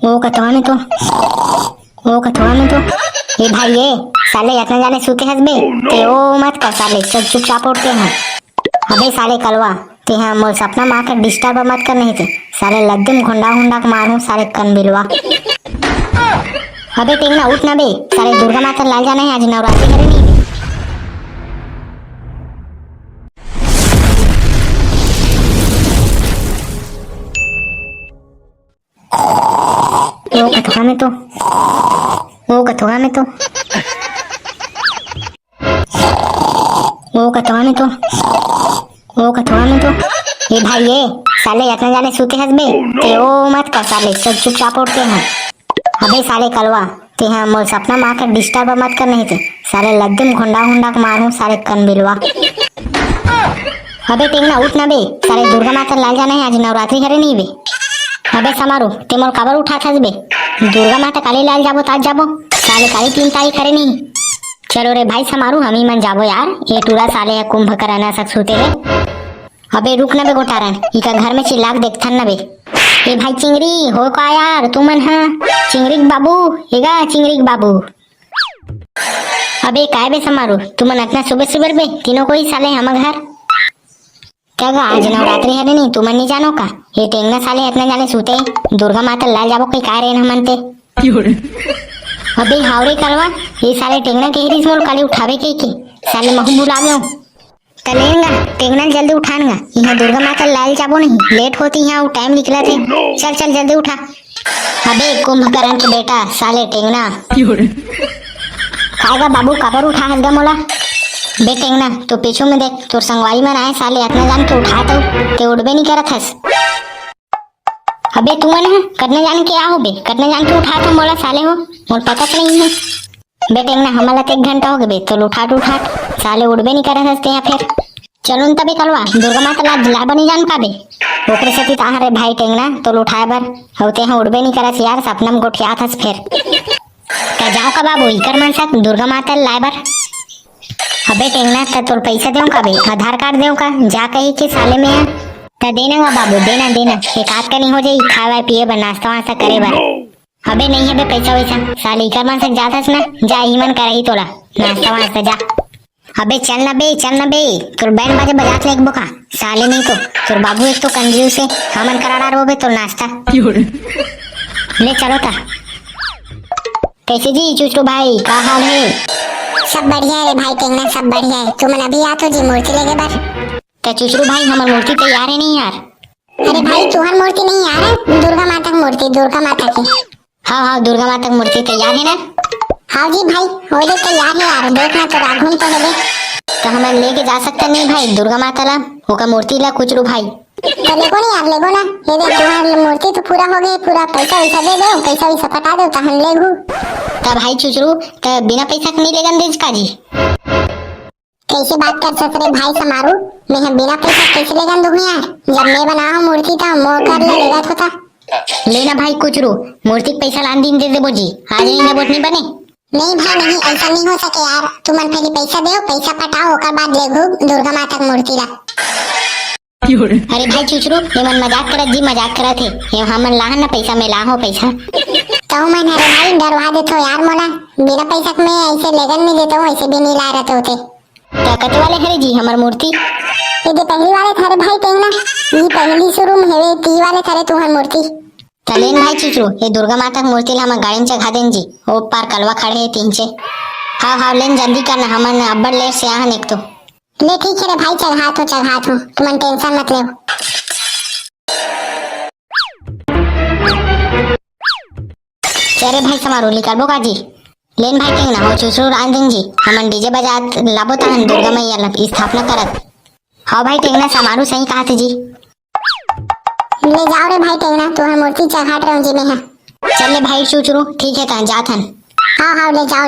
वो कथवा में तो ये भाई ये साले इतना जाने सूते हंसबे ते ओ मत कर साले सब चुपचाप उठते हैं। अबे साले कलवा ते हैं मोर सपना मार कर डिस्टर्ब मत कर नहीं थे साले लद्दम घुंडा घुंडा मारूं साले कन बिलवा। अबे टेंगना उठ ना बे साले दुर्गा माता लाल जाना है आज नवरात्रि करे नहीं। वो कथवा में तो ये भाई ये साले इतना जाने सूते हंसबे ते ओ मत कर साले सब चुपचाप उठते हैं। अबे साले कलवा ते हैं मोर सपना मार कर डिस्टर्ब मत कर नहीं थे साले लद्दम घुंडा घुंडा मारूं साले कन बिलवा। अबे टेंगना उठ ना बे साले दुर्गा माता लाल जाना है आज नवरात्रि करे नहीं बे। अबे समारू ते मोर काबर उठा था बे दुर्गा माता काली लाल जाबो ताज जाबो साले काली तीन ताई करे नहीं। चलो रे भाई समारू हम ही मन जाबो यार ये टूरा साले है कुंभ कराना सक सूते है। अबे रुक ना बे गोटारन इका घर में चिल्लाक देखथन ना बे। ए भाई चिंगरी हो का यार तू मन है चिंगरी बाबू हेगा चिंगरी बाबू। अबे काय बे समारू तू मन इतना सुबह सुबह बे तीनों को ही साले हम घर क्या गा आज नवरात्रि है नहीं तू मन नहीं जानो का ये टेंगना साले इतना जाने सूते दुर्गा माता लाल जाबो कोई काय रे न मनते। अबे हावरे करवा ये साले टेंगना के हिरिस मोल काली उठावे के साले महू बुलावे तलेंगा टेंगना जल्दी उठानगा यहाँ दुर्गा माता लाल जाबो नहीं लेट होती यहाँ टाइम निकला थे चल चल जल्दी उठा। अबे कुंभकर्ण के बेटा साले टेंगना खाएगा बाबू काबर उठा हंसगा मोला बे टेंगना तो पीछू में देख तोर संगवारी मन आए साले इतना जान के उठा ते उठबे नहीं करत हस। अबे तू मन है करने जान के आओ बे करने जान के उठा तो मोला साले हो मोर पता नहीं है बे टेंगना हमारा तो 1 घंटा हो गए बे तो उठाट साले उठबे नहीं करत हंसते हैं फिर चलो तभी कलवा दुर्गा माता ला जिला बनी जान का बे ओकरे सती ताहा रे भाई टेंगना तो उठाए बर होते हैं उठबे नहीं करत यार सपना में गोठियात हस फिर क्या जाओ का बाबू इकर मन साथ दुर्गा माता लाए बर। अबे टेंगना तोर पैसा देऊ का बे आधार कार्ड देऊ का जा कही के साले में है तो देना वा बाबू देना एक आध का नहीं हो जाए खावा पिए बर नाश्ता वास्ता करे बर। अबे नहीं है बे पैसा वैसा साले इकर मन से जाथस ना जा ही मन करही तोला नाश्ता वास्ता जा। अबे चल ना बे तोर बैंड बाजे बजात ले बोका साले नहीं तो तोर बाबू एक तो कंजूस है हमन करा रहा बे तोर नाश्ता ले चलो था। कैसे जी चुचू भाई का हाल है? सब बढ़िया है भाई टेंगना सब बढ़िया है तुम अभी आ तो जी मूर्ति लेके बर तो चुचरू भाई हमार मूर्ति तैयार है नहीं यार। अरे भाई तुम्हारी मूर्ति नहीं यार दुर्गा माता की मूर्ति दुर्गा माता की। हाँ दुर्गा माता की मूर्ति तैयार है ना। हाँ जी भाई हो ले तैयार है यार देखना तो राघुन तो है तो हम लेके जा सकते नहीं भाई दुर्गा माता ला होका मूर्ति ला कुचरू भाई तो लेगो नहीं यार लेगो ना ये देख तुम्हारी मूर्ति तो पूरा हो गई पूरा पैसा वैसा दे दो पैसा वैसा कटा दो तो हम लेगू तब भाई चुचरू तो बिना पैसा के नहीं लेगन देज का जी कैसे बात कर सकते भाई समारू मैं हम बिना पैसा कैसे लेगन दूँ यार जब मैं बनाऊँ मूर्ति तो मोह कर लेगा होता लेना भाई कुचरू मूर्ति पैसा लान दिन दे देबो जी आज नहीं बोट नहीं बने नहीं भाई नहीं ऐसा नहीं हो सके यार तुम पहले पैसा दो पैसा पटाओ ओकर बाद लेगू दुर्गा माता की मूर्ति ला। अरे भाई चुचरू ये मन मजाक करत जी मजाक करत है ये हमन लाहन ना पैसा में लाहो पैसा तो मैं अरे भाई डरवा देते हो यार मोला बिना पैसा के मैं ऐसे लेगन नहीं देता हूँ ऐसे भी नहीं ला रहते होते क्या कते वाले हरे जी हमार मूर्ति ये पहली वाले थारे भाई टेंगना ये पहली शुरू में है ती वाले थारे तुम्हारी मूर्ति चलेन भाई चुचरू ये दुर्गा माता की मूर्ति ला हम गाड़ी में चढ़ा देन जी ओ पार कलवा खड़े है 3 से। हाँ लेन जल्दी करना हमन अब्बड़ लेट से आहन एक तो ले ठीक है रे भाई चढ़ा तो तुम टेंशन मत ले। चले भाई समारोह निकालबो का जी लेन भाई टेंगना हो चुचरू रांधन जी हमन डीजे बजात लाबो ताहन दुर्गा मैया ला स्थापना करत। हाँ भाई टेंगना समारोह सही कहा थे जी ले जाओ रे भाई टेंगना तुम्हारी मूर्ति चढ़ाट रहा जी मैं है चल भाई चुचरू ठीक है ता जाथन। हाँ ले जाओ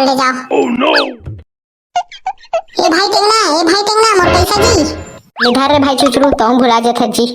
ये भाई टेंगना मोर पैसा जी इधर रे भाई चुचरू तो भुला जात जी।